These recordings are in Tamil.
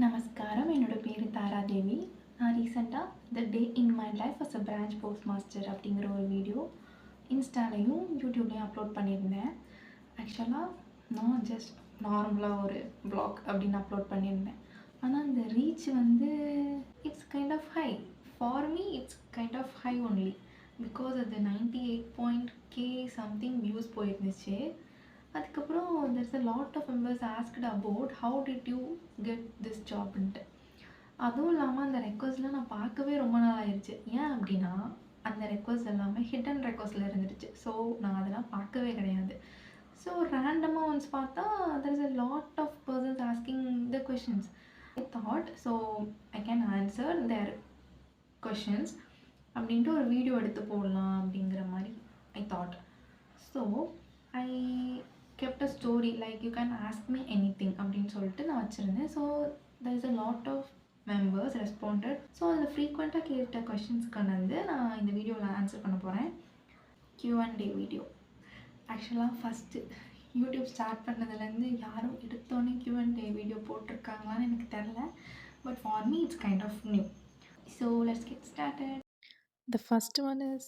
நமஸ்காரம். என்னோட பேர் தாராதேவி. நான் ரீசெண்டாக the day in my life as a branch post master அப்படிங்கிற ஒரு வீடியோ இன்ஸ்டாலையும் யூடியூப்லேயும் அப்லோட் பண்ணியிருந்தேன். ஆக்சுவலாக நான் ஜஸ்ட் நார்மலாக ஒரு ப்ளாக் அப்படின்னு அப்லோட் பண்ணியிருந்தேன். ஆனால் அந்த ரீச் வந்து it's kind of high. For me it's kind of high only because அது 98.k சம்திங் வியூஸ் போயிருந்துச்சு. அதுக்கப்புறம் there's a lot of members asked about how did you get this ஜாப்ன்ட்டு. அதுவும் இல்லாமல் அந்த ரெக்வஸ்ட்லாம் நான் பார்க்கவே ரொம்ப நாள் ஆயிடுச்சு. ஏன் அப்படின்னா அந்த ரெக்வஸ்ட் எல்லாமே ஹிடன் ரெக்வஸ்ட்டில் இருந்துருச்சு. ஸோ நான் அதெல்லாம் பார்க்கவே கிடையாது. ஸோ ரேண்டமாக ஒன்ஸ் பார்த்தா there is a lot of persons asking the questions. I thought so I can answer their questions அப்படின்ட்டு ஒரு வீடியோ எடுத்து போடலாம் அப்படிங்கிற மாதிரி I thought. So I kept a story like you can ask me anything அப்படின்னு சொல்லிட்டு நான் வச்சுருந்தேன். So there is a lot of members responded. So அதில் ஃப்ரீக்வெண்ட்டாக கேட்ட கொஷின்ஸ்க்கு வந்து நான் இந்த வீடியோவில் ஆன்சர் பண்ண போகிறேன். Q&A video. ஆக்சுவலாக ஃபஸ்ட்டு யூடியூப் ஸ்டார்ட் பண்ணதுலேருந்து யாரும் எடுத்தோன்னே Q&A வீடியோ போட்டிருக்காங்களான்னு எனக்கு தெரில. But for me it's kind of new. So let's get started. The first one is,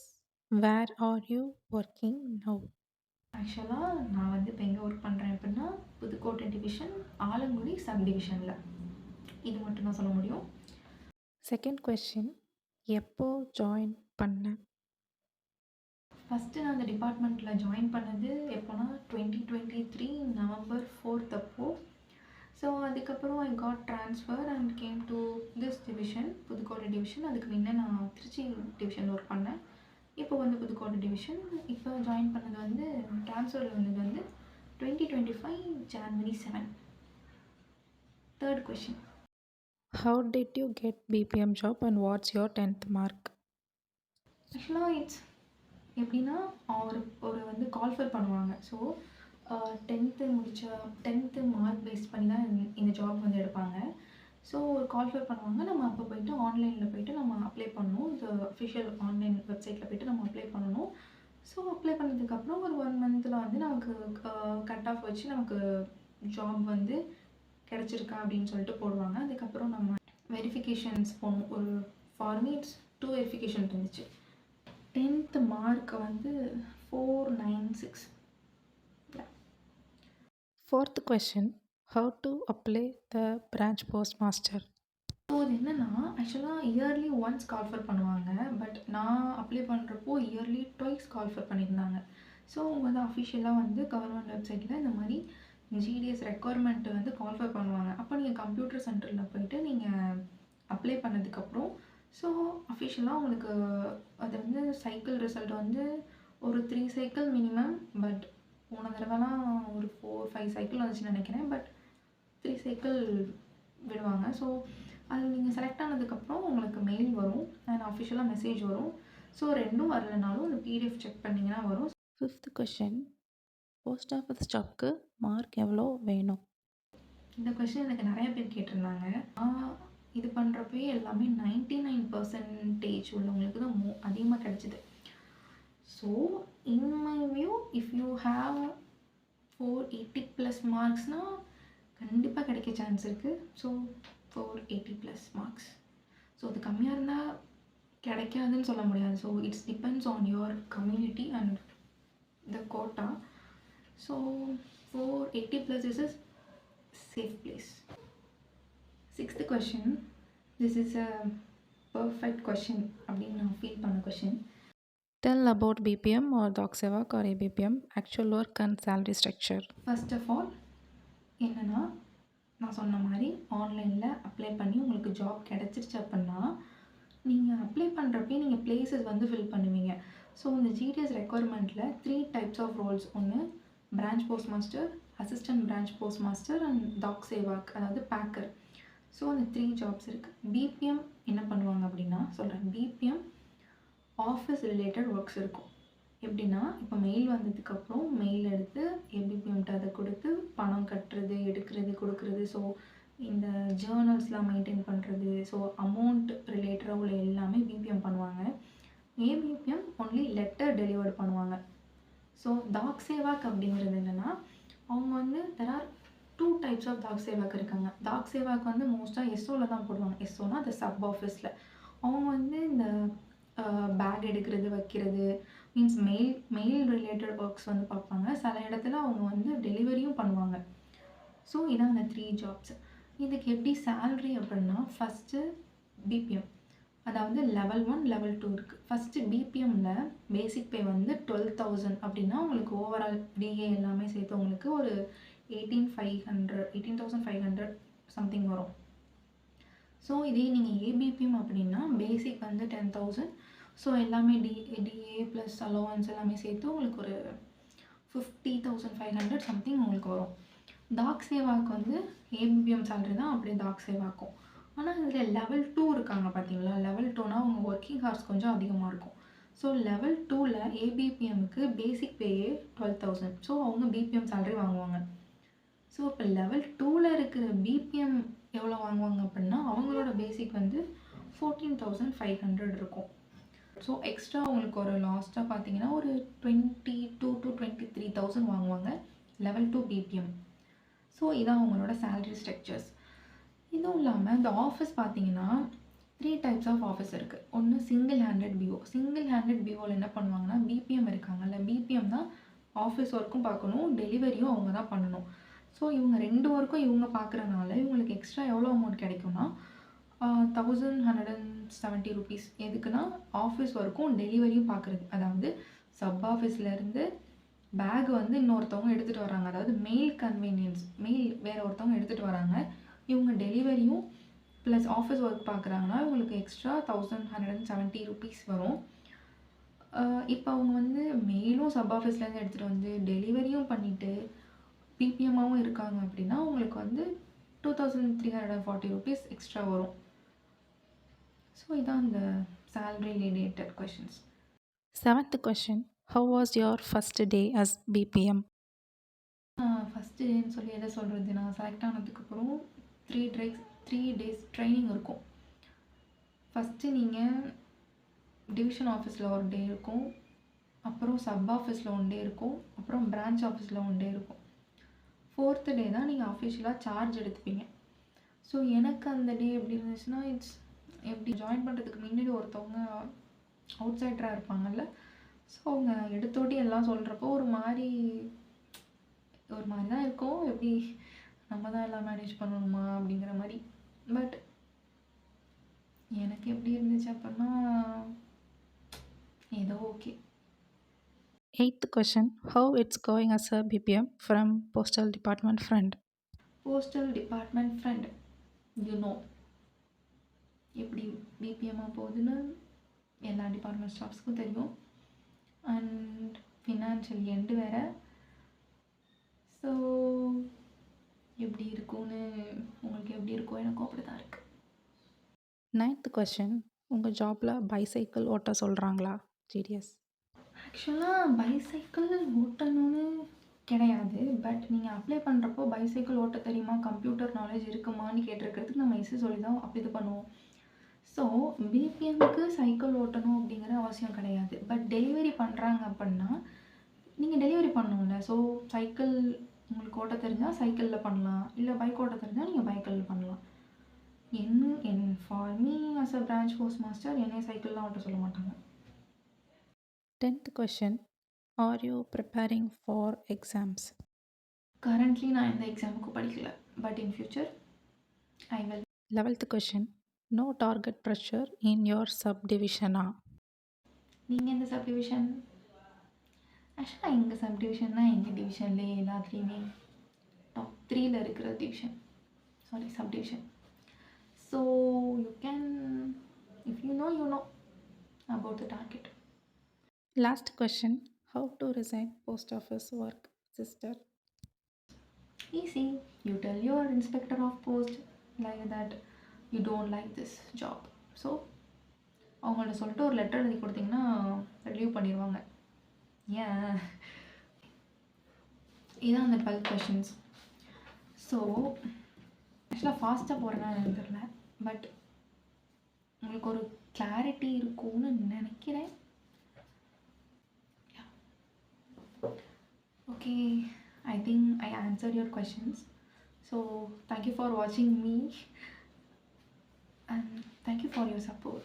where are you working now? ஆக்சுவலாக நான் வந்து இப்போ எங்கே ஒர்க் பண்ணுறேன் அப்படின்னா புதுக்கோட்டை டிவிஷன் ஆலங்குடி சப் டிவிஷனில். இது மட்டும் தான் சொல்ல முடியும். Second question, எப்போ ஜாயின் பண்ண? ஃபஸ்ட்டு நான் அந்த டிபார்ட்மெண்ட்டில் ஜாயின் பண்ணது எப்போனா 2023 நவம்பர் 4th அப்போ. ஸோ அதுக்கப்புறம் I got transfer and came to this division Pudukkottai division. அதுக்கு முன்னே நான் திருச்சி டிவிஷனில் ஒர்க் பண்ணேன். இப்போ வந்து புதுக்கோட்டை டிவிஷன். இப்போ ஜாயின் பண்ணது வந்து ட்ரான்ஸ்ஃபரில் வந்தது வந்து 2025 January 7. Third question. How did you get BPM job and what's your 10th mark? ஆக்சுவலாக இட்ஸ் எப்படின்னா ஒரு வந்து கால்ஃபர் பண்ணுவாங்க. ஸோ 10th மார்க் பேஸ் பண்ணி தான் இந்த ஜாப் வந்து எடுப்பாங்க. ஸோ ஒரு கால்ஃபர் பண்ணுவாங்க. நம்ம அப்போ போய்ட்டு ஆன்லைனில் போய்ட்டு நம்ம அப்ளை பண்ணணும். இது அஃபிஷியல் ஆன்லைன் வெப்சைட்டில் போய்ட்டு நம்ம அப்ளை பண்ணணும். ஸோ அப்ளை பண்ணதுக்கப்புறம் ஒரு 1 மந்தில் வந்து நமக்கு கட் ஆஃப் வச்சு நமக்கு ஜாப் வந்து கிடச்சிருக்கா அப்படின்னு சொல்லிட்டு போடுவாங்க. அதுக்கப்புறம் நம்ம வெரிஃபிகேஷன்ஸ் போகணும். ஒரு ஃபார்மேட்ஸ் 2 வெரிஃபிகேஷன் இருந்துச்சு. 10th மார்க் வந்து 496. Fourth question, how to apply the branch postmaster? So அது என்னென்னா ஆக்சுவலாக இயர்லி ஒன்ஸ் கால்ஃபர் பண்ணுவாங்க. பட் நான் அப்ளை பண்ணுறப்போ இயர்லி ட்வைஸ் கால்ஃபர் பண்ணியிருந்தாங்க. ஸோ அவங்க வந்து அஃபிஷியலாக வந்து கவர்மெண்ட் வெப்சைட்டில் இந்த மாதிரி GDS ரெக்குவயர்மெண்ட் வந்து கால்ஃபர் பண்ணுவாங்க. அப்போ நீங்கள் கம்ப்யூட்டர் சென்டரில் போய்ட்டு நீங்கள் அப்ளை பண்ணதுக்கப்புறம் ஸோ அஃபிஷியலாக உங்களுக்கு அது வந்து சைக்கிள் ரிசல்ட் வந்து ஒரு 3 சைக்கிள் மினிமம். பட் போன தடவைலாம் ஒரு 4-5 சைக்கிள் வந்துச்சுன்னு நினைக்கிறேன். பட் 3 சைக்கிள் விடுவாங்க. ஸோ அது நீங்கள் செலக்ட் ஆனதுக்கப்புறம் உங்களுக்கு மெயில் வரும் அண்ட் அஃபிஷியலாக மெசேஜ் வரும். ஸோ ரெண்டும் வரலைனாலும் அந்த PDF செக் பண்ணிங்கன்னா வரும். Fifth question, போஸ்ட் ஆஃபீஸ் ஜாப்க்கு மார்க் எவ்வளோ வேணும்? இந்த கொஸ்டின் எனக்கு நிறைய பேர் கேட்டிருந்தாங்க. நான் இது பண்ணுறப்பே எல்லாமே 99% உள்ளவங்களுக்கு தான் அதிகமாக கிடச்சிது. So in my view if you have 480+ மார்க்ஸ்னால் கண்டிப்பாக கிடைக்க சான்ஸ் இருக்குது. So 480+ marks. ஸோ அது கம்மியாக இருந்தால் கிடைக்காதுன்னு சொல்ல முடியாது. So it's depends on your community and the quota. So 480+ is a safe place. Sixth question, this is a perfect question அப்படின்னு நான் ஃபீல் பண்ண question. Tell about BPM or Docsevak or ABPM, actual work and salary structure. First of all என்னென்னா நான் சொன்ன மாதிரி ஆன்லைனில் அப்ளை பண்ணி உங்களுக்கு ஜாப் கிடச்சிருச்சு அப்படின்னா நீங்கள் அப்ளை பண்ணுறப்பே நீங்கள் பிளேசஸ் வந்து ஃபில் பண்ணுவீங்க. ஸோ இந்த GDS ரெக்குவயர்மெண்ட்டில் 3 types ஆஃப் ரோல்ஸ். ஒன்று branch post master, assistant branch post master and Dak Sevak அதாவது பேக்கர். ஸோ அந்த 3 ஜாப்ஸ் இருக்குது. BPM என்ன பண்ணுவாங்க அப்படின்னா சொல்கிறேன். BPM ஆஃபீஸ் ரிலேட்டட் ஒர்க்ஸ் இருக்கும். எப்படின்னா இப்போ மெயில் வந்ததுக்கப்புறம் மெயில் எடுத்து ABPMகிட்ட அதை கொடுத்து பணம் கட்டுறது, எடுக்கிறது, கொடுக்குறது. ஸோ இந்த ஜேர்னல்ஸ்லாம் மெயின்டைன் பண்ணுறது. ஸோ அமௌண்ட் ரிலேட்டடாக உள்ள எல்லாமே BPM பண்ணுவாங்க. ABPM ஒன்லி லெட்டர் டெலிவர்ட் பண்ணுவாங்க. ஸோ டாக்ஸேவாக் அப்படிங்கிறது என்னென்னா அவங்க வந்து there are two types of Dak Sevak இருக்காங்க. டாக் சேவாக் வந்து மோஸ்ட்டாக எஸ்ஓவில் தான் போடுவாங்க. எஸ்ஓனா அது சப் ஆஃபீஸில். அவங்க வந்து இந்த பேக் எடுக்கிறது வைக்கிறது மீன்ஸ் மெயில் ரிலேட்டட் ஒர்க்ஸ் வந்து பார்ப்பாங்க. சில இடத்துல அவங்க வந்து டெலிவரியும் பண்ணுவாங்க. ஸோ இதான் அந்த 3 ஜாப்ஸ். இதுக்கு எப்படி சேல்ரி அப்படின்னா ஃபஸ்ட்டு பிபிஎம், அதாவது லெவல் 1 லெவல் 2 இருக்குது. ஃபஸ்ட்டு பிபிஎம்மில் பேசிக் பே வந்து 12,000 அப்படின்னா உங்களுக்கு ஓவரால் டிஏ எல்லாமே சேர்த்து உங்களுக்கு ஒரு 18,500 சம்திங் வரும். ஸோ இதே நீங்கள் ஏபிபிஎம் அப்படின்னா பேசிக் வந்து 10,000. ஸோ எல்லாமே டிஏ ப்ளஸ் அலோவன்ஸ் எல்லாமே சேர்த்து உங்களுக்கு ஒரு 50,500 சம்திங் உங்களுக்கு வரும். டாக் சேவாக்கு வந்து ஏபிபிஎம் சேலரி தான் அப்படியே டாக் சேவாக்கும். ஆனால் இதில் லெவல் 2 இருக்காங்க பார்த்தீங்களா? லெவல் 2னா அவங்க ஒர்க்கிங் ஹார்ஸ் கொஞ்சம் அதிகமாக இருக்கும். ஸோ லெவல் 2ல் ஏபிபிஎம்முக்கு பேசிக் பேயே 12,000. ஸோ அவங்க பிபிஎம் சேலரி வாங்குவாங்க. ஸோ இப்போ லெவல் 2ல் இருக்கிற பிபிஎம் எவ்வளோ வாங்குவாங்க அப்படின்னா அவங்களோட பேசிக் வந்து 14,500 இருக்கும். ஸோ எக்ஸ்ட்ரா உங்களுக்கு ஒரு லாஸ்ட்டாக பார்த்தீங்கன்னா ஒரு 22 to 23,000 வாங்குவாங்க லெவல் 2 பிபிஎம். ஸோ இதான் அவங்களோட சேலரி ஸ்ட்ரக்சர்ஸ். இதுவும் இல்லாமல் இந்த ஆஃபீஸ் பார்த்தீங்கன்னா 3 டைப்ஸ் ஆஃப் ஆஃபீஸ் இருக்குது. ஒன்று single handed PO. Single handed பிஓவில் என்ன பண்ணுவாங்கன்னா பிபிஎம் இருக்காங்கல்ல, பிபிஎம் தான் ஆஃபீஸ் ஒர்க்கும் பார்க்கணும், டெலிவரியும் அவங்க தான் பண்ணணும். ஸோ இவங்க 2 ஒர்க்கும் இவங்க பார்க்குறனால இவங்களுக்கு எக்ஸ்ட்ரா எவ்வளோ அமௌண்ட் கிடைக்கும்னா 1,170 rupees. எதுக்குன்னா ஆஃபீஸ் ஒர்க்கும் டெலிவரியும் பார்க்குறது. அதாவது சப் ஆஃபீஸ்லேருந்து பேக் வந்து இன்னொருத்தவங்க எடுத்துகிட்டு வராங்க, அதாவது மெயில் கன்வீனியன்ஸ், மெயில் வேறு ஒருத்தவங்க எடுத்துகிட்டு வராங்க. இவங்க டெலிவரியும் ப்ளஸ் ஆஃபீஸ் ஒர்க் பார்க்குறாங்கன்னா இவங்களுக்கு எக்ஸ்ட்ரா 1,170 rupees வரும். இப்போ அவங்க வந்து மெயிலும் சப் ஆஃபீஸ்லேருந்து எடுத்துகிட்டு வந்து டெலிவரியும் பண்ணிவிட்டு பிபிஎம்மாகவும் இருக்காங்க அப்படின்னா உங்களுக்கு வந்து 2,340 rupees எக்ஸ்ட்ரா வரும். ஸோ இதான் அந்த salary related questions. 7th question. How was your first day as BPM? First டேன்னு சொல்லி எதை சொல்கிறது, நான் செலக்ட் ஆனதுக்கப்புறம் 3 days ட்ரைனிங் இருக்கும். ஃபஸ்ட்டு நீங்கள் டிவிஷன் ஆஃபீஸில் ஒரு டே இருக்கும், அப்புறம் சப் ஆஃபீஸில் 1 day இருக்கும், அப்புறம் பிரான்ச் ஆஃபீஸில் 1 day இருக்கும். 4th டே தான் நீங்கள் அஃபிஷியலாக சார்ஜ் எடுத்துப்பீங்க. ஸோ எனக்கு அந்த டே எப்படி இருந்துச்சுன்னா எப்படி ஜாயின் பண்ணுறதுக்கு முன்னாடி ஒருத்தவங்க அவுட் சைடராக இருப்பாங்கல்ல, ஸோ அவங்க எடுத்தோட்டி எல்லாம் சொல்கிறப்போ ஒரு மாதிரி தான் இருக்கும். எப்படி நம்ம தான் எல்லாம் மேனேஜ் பண்ணணுமா அப்படிங்கிற மாதிரி. பட் எனக்கு எப்படி இருந்துச்சு அப்படின்னா ஏதோ okay. 8th question. How it's going as a BPM from Postal Department friend? Postal department friend எப்படி பிபிஎம்மாக போகுதுன்னு எல்லா டிபார்ட்மெண்ட் ஸ்டாஃப்ஸ்க்கும் தெரியும். அண்ட் ஃபினான்ஷியல் எண்டு வேறு. ஸோ எப்படி இருக்கும்னு உங்களுக்கு எப்படி இருக்கும், எனக்கும் அப்படி தான் இருக்குது. 9th question. உங்கள் ஜாப்பில் பைசைக்கிள் ஓட்ட சொல்கிறாங்களா GDS? ஆக்சுவலாக பைசைக்கிள் ஓட்டணும்னு கிடையாது. பட் நீங்கள் அப்ளை பண்ணுறப்போ பைசைக்கிள் ஓட்ட தெரியுமா, கம்ப்யூட்டர் நாலேஜ் இருக்குமான்னு கேட்டிருக்கிறதுக்கு நம்ம சொல்லி தான் இது பண்ணுவோம். ஸோ பிபிஎம்முக்கு சைக்கிள் ஓட்டணும் அப்படிங்கிற அவசியம் கிடையாது. பட் டெலிவரி பண்ணுறாங்க அப்படின்னா நீங்கள் டெலிவரி பண்ணணும்ல. ஸோ சைக்கிள் உங்களுக்கு ஓட்ட தெரிஞ்சால் சைக்கிளில் பண்ணலாம், இல்லை பைக் ஓட்ட தெரிஞ்சால் நீங்கள் பைக்கிளில் பண்ணலாம். For me as a branch post master என்னைய சைக்கிள்லாம் ஓட்ட சொல்ல மாட்டாங்க. 10th question. Are you preparing for exams? Currently நான் எந்த எக்ஸாமுக்கு படிக்கல, but in future I will. 11th question. No target pressure in your subdivision. நீங்கள் எந்த சப்டிவிஷன்? ஆக்சுவலாக எங்கள் சப்டிவிஷன் தான் எங்கள் டிவிஷன்லேயே எல்லாத்துலேயுமே டாப் 3ல் இருக்கிற subdivision. So you can, if you know about the target. Last question. How to resign post office work, sister? Easy. You tell your inspector of post like that you don't like this job. So அவங்கள்ட்ட சொல்லிட்டு ஒரு லெட்டர் எழுதி கொடுத்தீங்கன்னா ரிலீவ் பண்ணிடுவாங்க. ஏன் இதான் அந்த 12 questions. ஸோ ஆக்சுவலாக ஃபாஸ்ட்டாக போகிறேன்னா எனக்கு தெரியல, பட் உங்களுக்கு ஒரு கிளாரிட்டி இருக்கும்னு நினைக்கிறேன். Okay, I think I answered your questions. So thank you for watching me and thank you for your support.